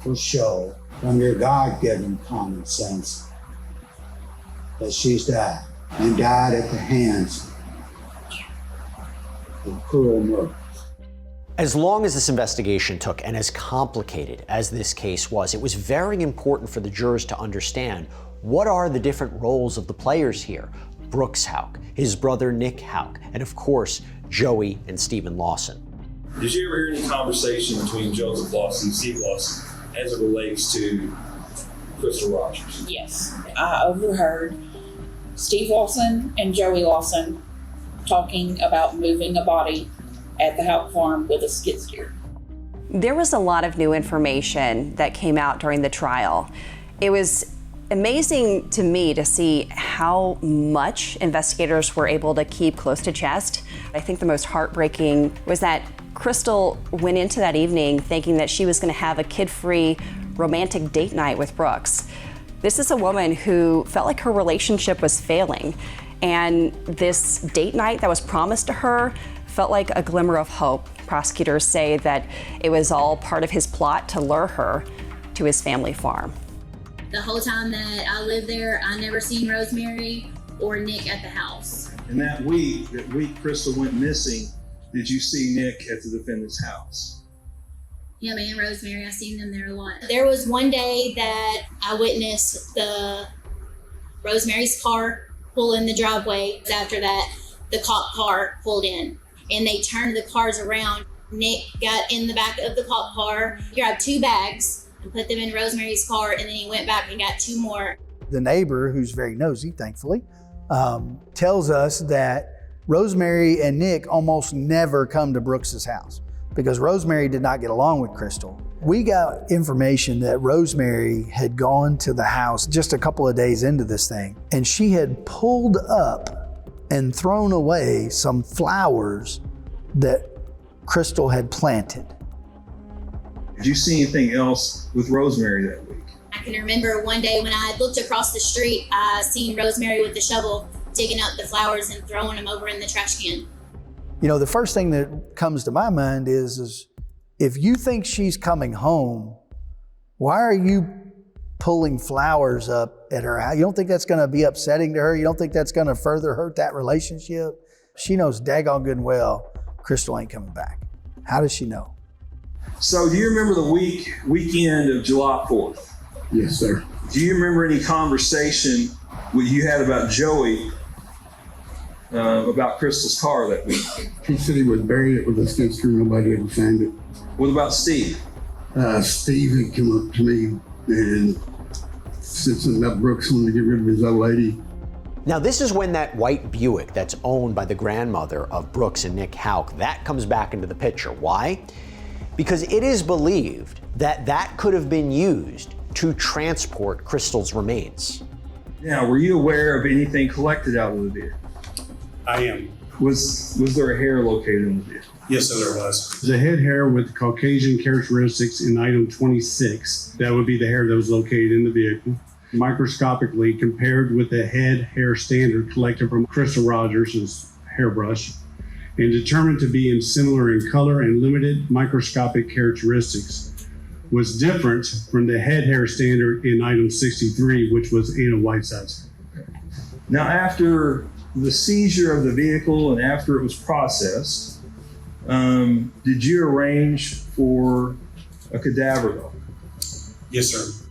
will show from your God-given common sense that she's died, and died at the hands of cruel murder. As long as this investigation took, and as complicated as this case was, it was very important for the jurors to understand what are the different roles of the players here. Brooks Houck, his brother Nick Houck, and of course, Joey and Stephen Lawson. Did you ever hear any conversation between Joseph Lawson and Steve Lawson as it relates to Crystal Rogers? Yes. I overheard Steve Lawson and Joey Lawson talking about moving a body at the Houck farm with a skid steer. There was a lot of new information that came out during the trial. It was amazing to me to see how much investigators were able to keep close to chest. I think the most heartbreaking was that Crystal went into that evening thinking that she was going to have a kid-free romantic date night with Brooks. This is a woman who felt like her relationship was failing, and this date night that was promised to her felt like a glimmer of hope. Prosecutors say that it was all part of his plot to lure her to his family farm. The whole time that I lived there, I never seen Rosemary or Nick at the house. And that week Crystal went missing, did you see Nick at the defendant's house? Him and Rosemary, I seen them there a lot. There was one day that I witnessed Rosemary's car pull in the driveway. After that, the cop car pulled in, and they turned the cars around. Nick got in the back of the cop car, grabbed 2 bags, and put them in Rosemary's car, and then he went back and got 2 more. The neighbor, who's very nosy, thankfully, tells us that Rosemary and Nick almost never come to Brooks's house because Rosemary did not get along with Crystal. We got information that Rosemary had gone to the house just a couple of days into this thing, and she had pulled up and thrown away some flowers that Crystal had planted. Did you see anything else with Rosemary that week? I can remember one day when I looked across the street, I seen Rosemary with the shovel digging up the flowers and throwing them over in the trash can. You know, the first thing that comes to my mind is if you think she's coming home, why are you pulling flowers up at her house? You don't think that's going to be upsetting to her? You don't think that's going to further hurt that relationship? She knows daggone good and well Crystal ain't coming back. How does she know? So do you remember the weekend of July 4th? Yes, sir. Do you remember any conversation you had about Joey about Crystal's car that week? He said he was buried it with a skid steer. Nobody ever found it. What about Steve? Steve had come up to me and said something about Brooks wanting to get rid of his old lady. Now, this is when that white Buick that's owned by the grandmother of Brooks and Nick Houck, that comes back into the picture. Why? Because it is believed that that could have been used to transport Crystal's remains. Now, were you aware of anything collected out of the vehicle? I am. Was there a hair located in the vehicle? Yes, sir, there was. There's a head hair with Caucasian characteristics in item 26. That would be the hair that was located in the vehicle. Microscopically compared with the head hair standard collected from Crystal Rogers' hairbrush and determined to be similar in color and limited microscopic characteristics, was different from the head hair standard in item 63, which was in a white size. Now, after the seizure of the vehicle and after it was processed, did you arrange for a cadaver though? Yes, sir.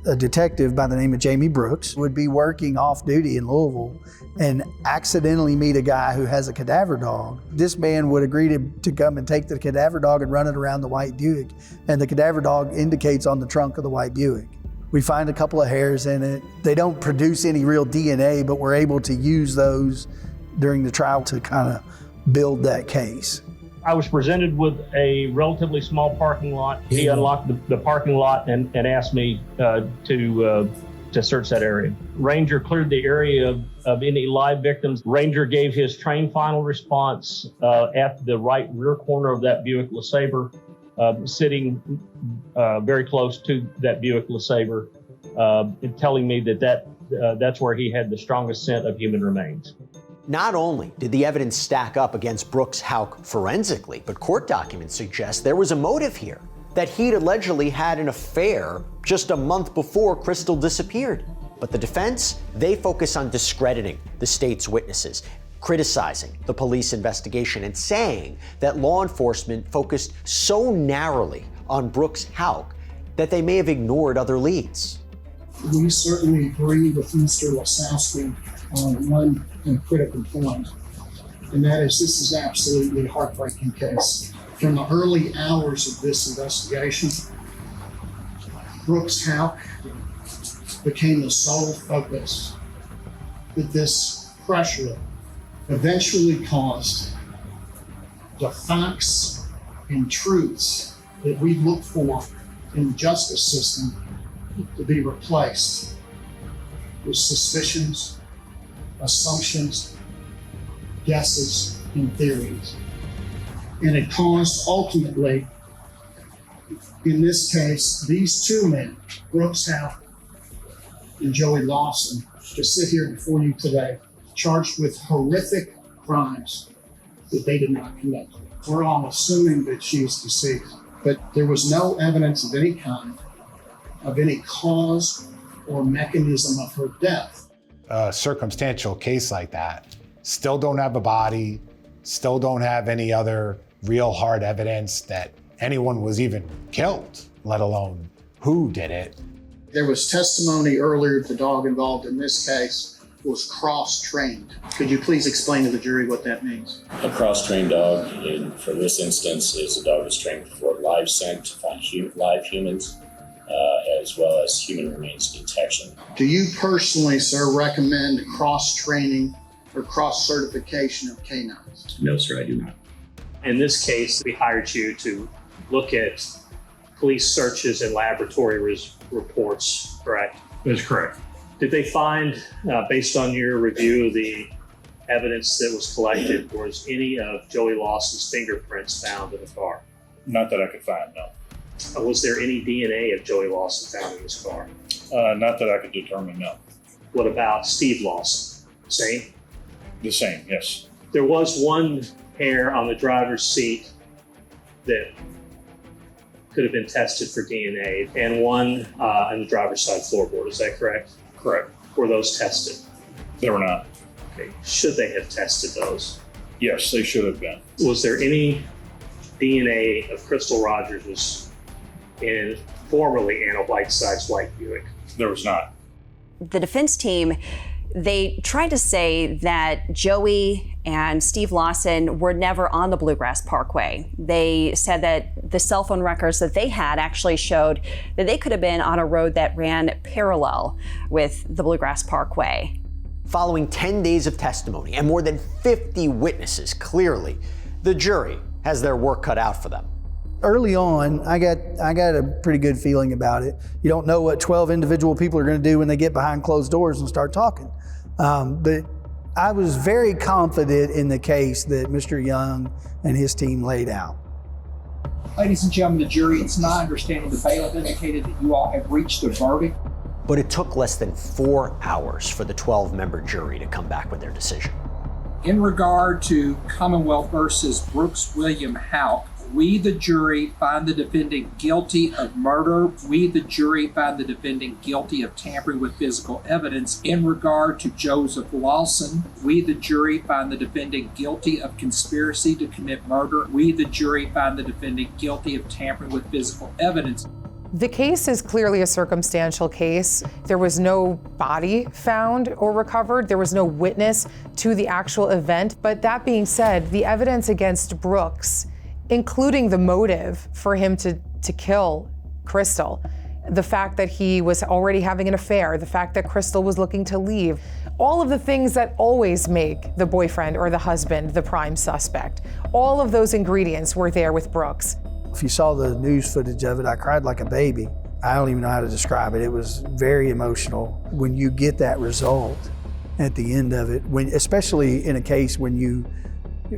A detective by the name of Jamie Brooks would be working off duty in Louisville and accidentally meet a guy who has a cadaver dog. This man would agree to come and take the cadaver dog and run it around the white Buick, and the cadaver dog indicates on the trunk of the white Buick. We find a couple of hairs in it. They don't produce any real DNA, but we're able to use those during the trial to kind of build that case. I was presented with a relatively small parking lot. He unlocked the parking lot and asked me to search that area. Ranger cleared the area of any live victims. Ranger gave his trained final response at the right rear corner of that Buick LeSabre, sitting very close to that Buick LeSabre, telling me that's where he had the strongest scent of human remains. Not only did the evidence stack up against Brooks Houck forensically, but court documents suggest there was a motive here, that he'd allegedly had an affair just a month before Crystal disappeared. But the defense, they focus on discrediting the state's witnesses, criticizing the police investigation, and saying that law enforcement focused so narrowly on Brooks Houck that they may have ignored other leads. We certainly agree with Mr. Wasowski on one critical point, and that is this is absolutely a heartbreaking case. From the early hours of this investigation, Brooks Houck became the sole focus that this pressure eventually caused the facts and truths that we look for in the justice system to be replaced with suspicions, assumptions, guesses, and theories. And it caused ultimately, in this case, these two men, Brooks Houck and Joey Lawson, to sit here before you today, charged with horrific crimes that they did not commit. We're all assuming that she's deceased, but there was no evidence of any kind, of any cause or mechanism of her death. A circumstantial case like that, still don't have a body, still don't have any other real hard evidence that anyone was even killed, let alone who did it. There was testimony earlier the dog involved in this case was cross-trained. Could you please explain to the jury what that means? A cross-trained dog, for this instance, is a dog that's trained for live scent to find live humans, as well as human remains detection. Do you personally, sir, recommend cross-training or cross-certification of canines? No, sir, I do not. In this case, we hired you to look at police searches and laboratory reports, correct? That's correct. Did they find, based on your review of the evidence that was collected, was any of Joey Lawson's fingerprints found in the car? Not that I could find, no. Was there any DNA of Joey Lawson found in this car? Not that I could determine, no. What about Steve Lawson? Same? The same, yes. There was one hair on the driver's seat that could have been tested for DNA, and one on the driver's side floorboard. Is that correct? Correct. Were those tested? They were not. Okay. Should they have tested those? Yes, they should have been. Was there any DNA of Crystal Rogers in formerly Anna Whiteside's white Buick? There was not. The defense team, they tried to say that Joey and Steve Lawson were never on the Bluegrass Parkway. They said that the cell phone records that they had actually showed that they could have been on a road that ran parallel with the Bluegrass Parkway. Following 10 days of testimony and more than 50 witnesses, clearly, the jury has their work cut out for them. Early on, I got a pretty good feeling about it. You don't know what 12 individual people are going to do when they get behind closed doors and start talking. But I was very confident in the case that Mr. Young and his team laid out. Ladies and gentlemen, the jury, it's my understanding the bailiff indicated that you all have reached a verdict. But it took less than 4 hours for the 12-member jury to come back with their decision. In regard to Commonwealth versus Brooks William Houck, we, the jury, find the defendant guilty of murder. We, the jury, find the defendant guilty of tampering with physical evidence. In regard to Joseph Lawson, we, the jury, find the defendant guilty of conspiracy to commit murder. We, the jury, find the defendant guilty of tampering with physical evidence. The case is clearly a circumstantial case. There was no body found or recovered. There was no witness to the actual event. But that being said, the evidence against Brooks, including the motive for him to kill Crystal, the fact that he was already having an affair, the fact that Crystal was looking to leave, all of the things that always make the boyfriend or the husband the prime suspect, all of those ingredients were there with Brooks. If you saw the news footage of it, I cried like a baby. I don't even know how to describe it. It was very emotional. When you get that result at the end of it, especially in a case when you,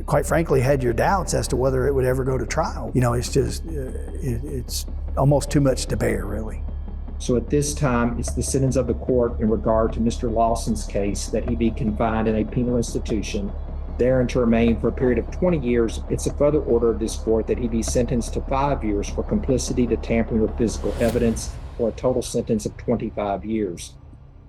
quite frankly, had your doubts as to whether it would ever go to trial. It's just, it's almost too much to bear, really. So at this time, it's the sentence of the court in regard to Mr. Lawson's case that he be confined in a penal institution, therein to remain for a period of 20 years. It's a further order of this court that he be sentenced to 5 years for complicity to tampering with physical evidence, for a total sentence of 25 years.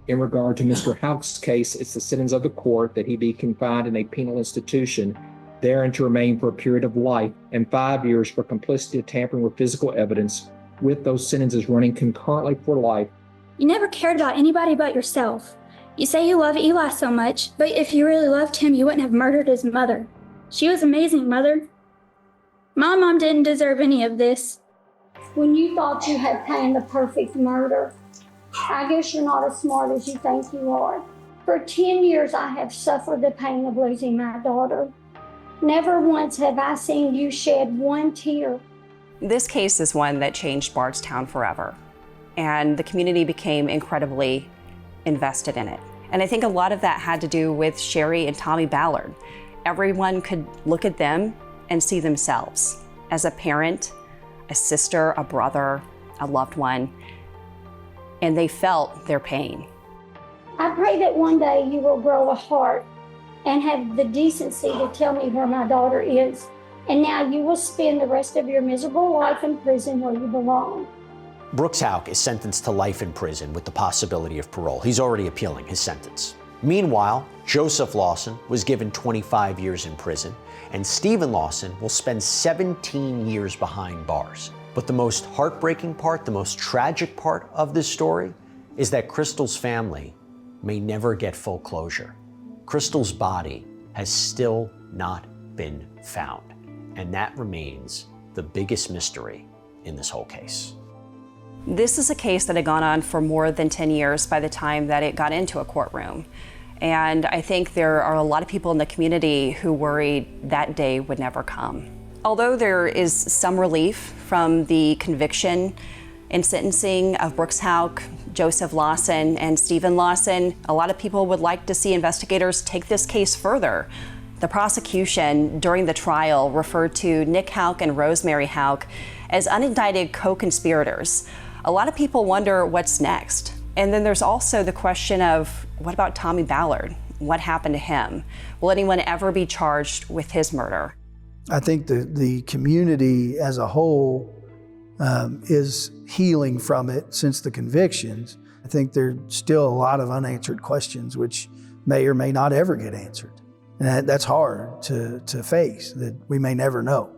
In regard to Mr. Houck's case, it's the sentence of the court that he be confined in a penal institution, therein to remain for a period of life, and 5 years for complicity to tampering with physical evidence, with those sentences running concurrently for life. You never cared about anybody but yourself. You say you love Eli so much, but if you really loved him, you wouldn't have murdered his mother. She was amazing, Mother. My mom didn't deserve any of this. When you thought you had planned the perfect murder, I guess you're not as smart as you think you are. For 10 years, I have suffered the pain of losing my daughter. Never once have I seen you shed one tear. This case is one that changed Bardstown forever, and the community became incredibly invested in it. And I think a lot of that had to do with Sherry and Tommy Ballard. Everyone could look at them and see themselves as a parent, a sister, a brother, a loved one, and they felt their pain. I pray that one day you will grow a heart and have the decency to tell me where my daughter is. And now you will spend the rest of your miserable life in prison where you belong. Brooks Houck is sentenced to life in prison with the possibility of parole. He's already appealing his sentence. Meanwhile, Joseph Lawson was given 25 years in prison, and Stephen Lawson will spend 17 years behind bars. But the most heartbreaking part, the most tragic part of this story is that Crystal's family may never get full closure. Crystal's body has still not been found. And that remains the biggest mystery in this whole case. This is a case that had gone on for more than 10 years by the time that it got into a courtroom. And I think there are a lot of people in the community who worried that day would never come. Although there is some relief from the conviction and sentencing of Brooks Houck, Joseph Lawson, and Stephen Lawson, a lot of people would like to see investigators take this case further. The prosecution during the trial referred to Nick Houck and Rosemary Houck as unindicted co-conspirators. A lot of people wonder what's next. And then there's also the question of, what about Tommy Ballard? What happened to him? Will anyone ever be charged with his murder? I think the community as a whole is healing from it since the convictions. I think there's still a lot of unanswered questions which may or may not ever get answered. And that's hard to face, that we may never know.